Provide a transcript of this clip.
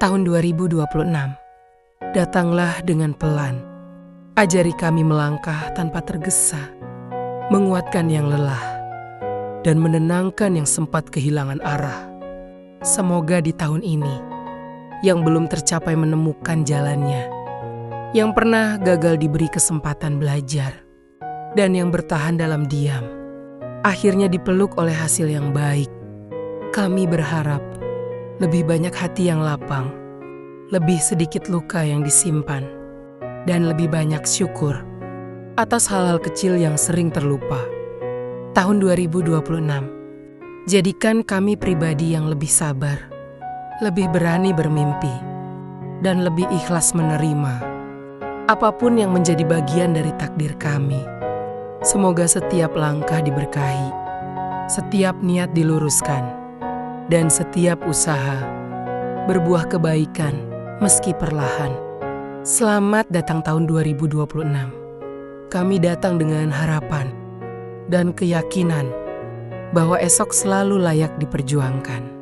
Tahun 2026, datanglah dengan pelan. Ajari kami melangkah tanpa tergesa, menguatkan yang lelah, dan menenangkan yang sempat kehilangan arah. Semoga di tahun ini, yang belum tercapai menemukan jalannya, yang pernah gagal diberi kesempatan belajar, dan yang bertahan dalam diam, akhirnya dipeluk oleh hasil yang baik. Kami berharap lebih banyak hati yang lapang, lebih sedikit luka yang disimpan, dan lebih banyak syukur atas hal-hal kecil yang sering terlupa. Tahun 2026, jadikan kami pribadi yang lebih sabar, lebih berani bermimpi, dan lebih ikhlas menerima apapun yang menjadi bagian dari takdir kami. Semoga setiap langkah diberkahi, setiap niat diluruskan, dan setiap usaha berbuah kebaikan meski perlahan. Selamat datang tahun 2026. Kami datang dengan harapan dan keyakinan bahwa esok selalu layak diperjuangkan.